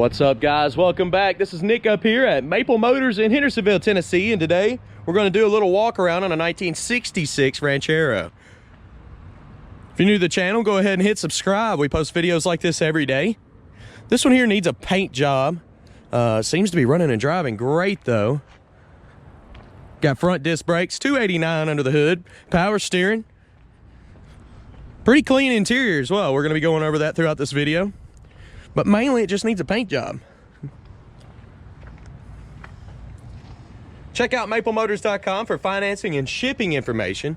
What's up, guys? Welcome back. This is Nick up here at Maple Motors in Hendersonville, Tennessee, and today we're going to do a little walk around on a 1966 Ranchero. If you're new to the channel, go ahead and hit subscribe. We post videos like this every day. This one here needs a paint job. Seems to be running and driving great though. Got front disc brakes, 289 under the hood, power steering. Pretty clean interior as well. We're going to be going over that throughout this video. But mainly it just needs a paint job. Check out maplemotors.com for financing and shipping information.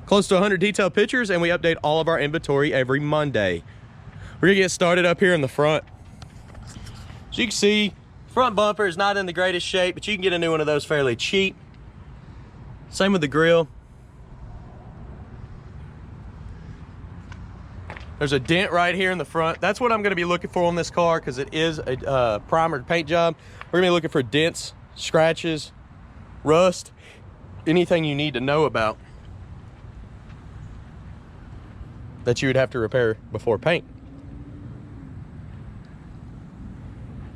Close to 100 detailed pictures, and we update all of our inventory every Monday. We're gonna get started up here in the front. As you can see, front bumper is not in the greatest shape, but you can get a new one of those fairly cheap. Same with the grille. There's a dent right here in the front. That's what I'm gonna be looking for on this car because it is a primered paint job. We're gonna be looking for dents, scratches, rust, anything you need to know about that you would have to repair before paint.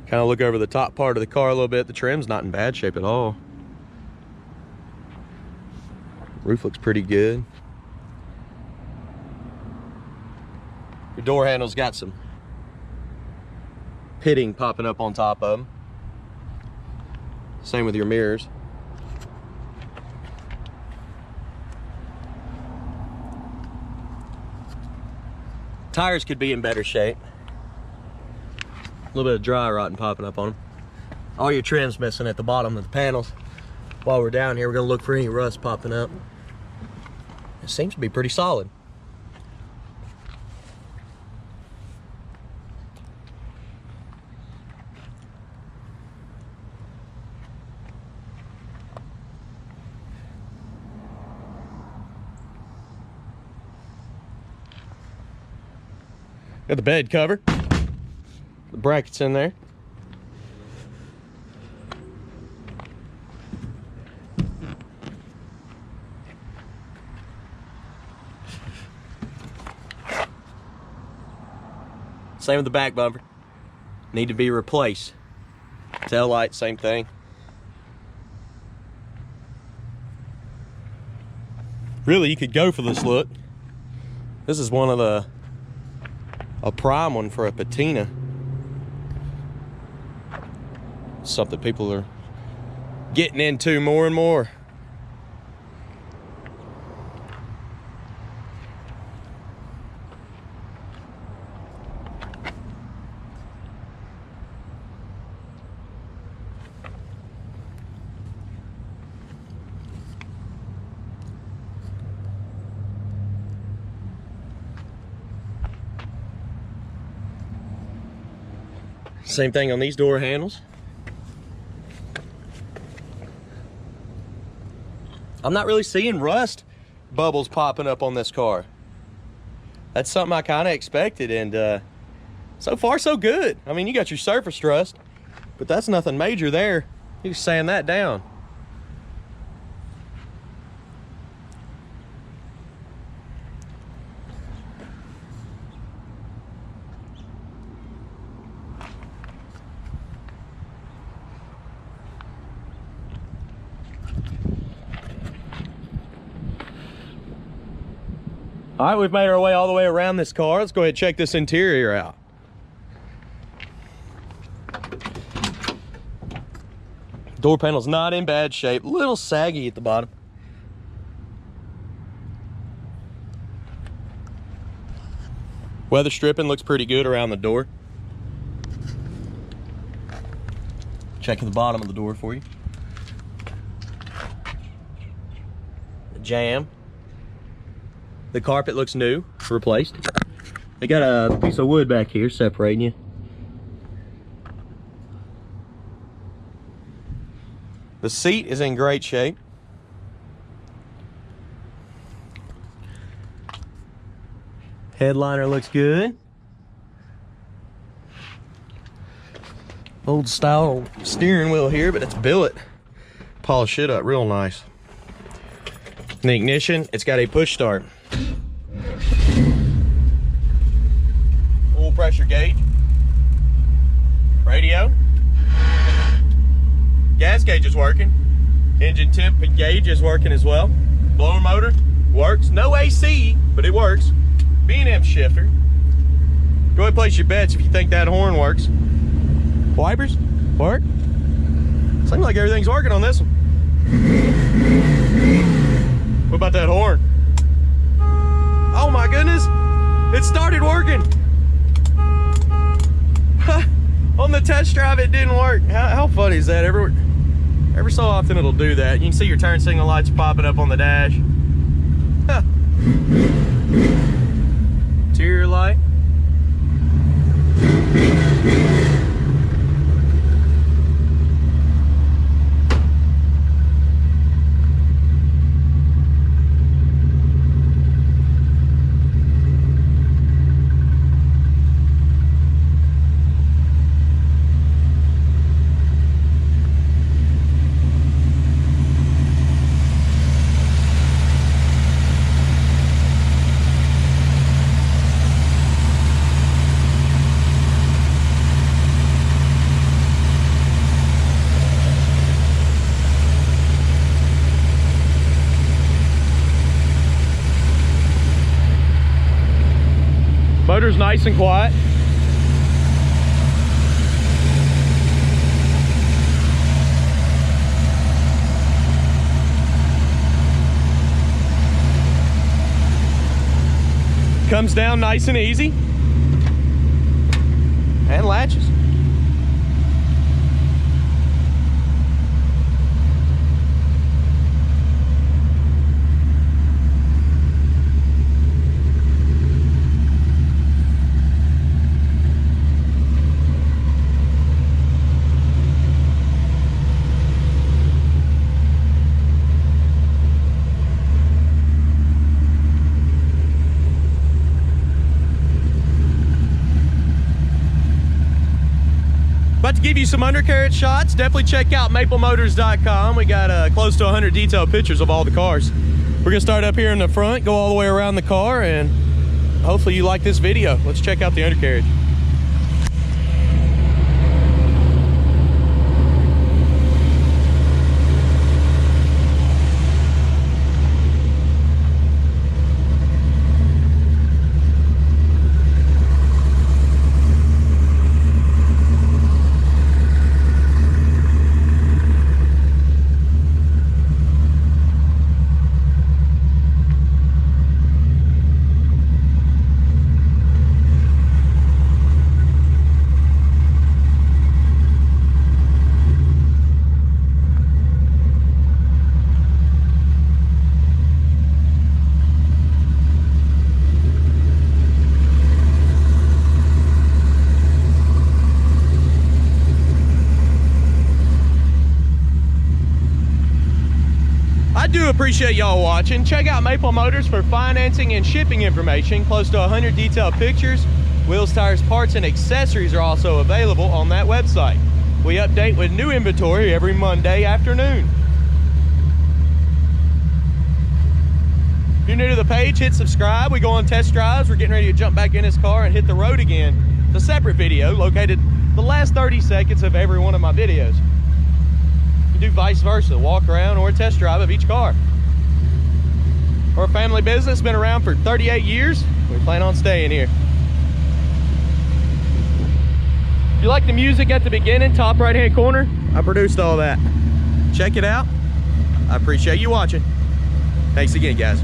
Kind of look over the top part of the car a little bit. The trim's not in bad shape at all. Roof looks pretty good. Your door handle's got some pitting popping up on top of them. Same with your mirrors. Tires could be in better shape. A little bit of dry rotting popping up on them. All your trim's missing at the bottom of the panels. While we're down here, we're gonna look for any rust popping up. It seems to be pretty solid. Got the bed cover, the brackets in there. Same with the back bumper. Need to be replaced. Tail light, same thing. Really, you could go for this look. This is one of a prime one for a patina. Something people are getting into more and more. Same thing on these door handles. I'm not really seeing rust bubbles popping up on this car. That's something I kind of expected, and so far so good. I mean, you got your surface rust, but that's nothing major there. You can sand that down. All right, we've made our way all the way around this car. Let's go ahead and check this interior out. Door panel's not in bad shape. A little saggy at the bottom. Weather stripping looks pretty good around the door. Checking the bottom of the door for you. The jamb. The carpet looks new, replaced. They got a piece of wood back here separating you. The seat is in great shape. Headliner looks good. Old style steering wheel here, but it's billet. Polish it up real nice. In the ignition, it's got a push start. Oil pressure gauge. Gas gauge is working. Engine temp gauge is working as well. Blower motor works. No AC, but it works. B&M shifter. Go ahead and place your bets if you think that horn works. Wipers work. Seems like everything's working on this one. What about that horn? Oh my goodness, it started working. On the test drive, it didn't work. How funny is that? Every so often it'll do that. You can see your turn signal lights popping up on the dash. Interior light. Motor's nice and quiet. Comes down nice and easy. And latches. About to give you some undercarriage shots. Definitely check out maplemotors.com. We got close to 100 detailed pictures of all the cars. We're gonna start up here in the front, go all the way around the car, and hopefully you like this video. Let's check out the undercarriage. I do appreciate y'all watching. Check out Maple Motors for financing and shipping information. Close to 100 detailed pictures. Wheels, tires, parts, and accessories are also available on that website. We update with new inventory every Monday afternoon. If you're new to the page, hit subscribe. We go on test drives. We're getting ready to jump back in this car and hit the road again. It's a separate video located the last 30 seconds of every one of my videos. Do vice versa, walk around or a test drive of each car. We're a family business, been around for 38 years. We plan on staying here. If you like the music at the beginning, top right hand corner, I produced all that. Check it out. I appreciate you watching. Thanks again, guys.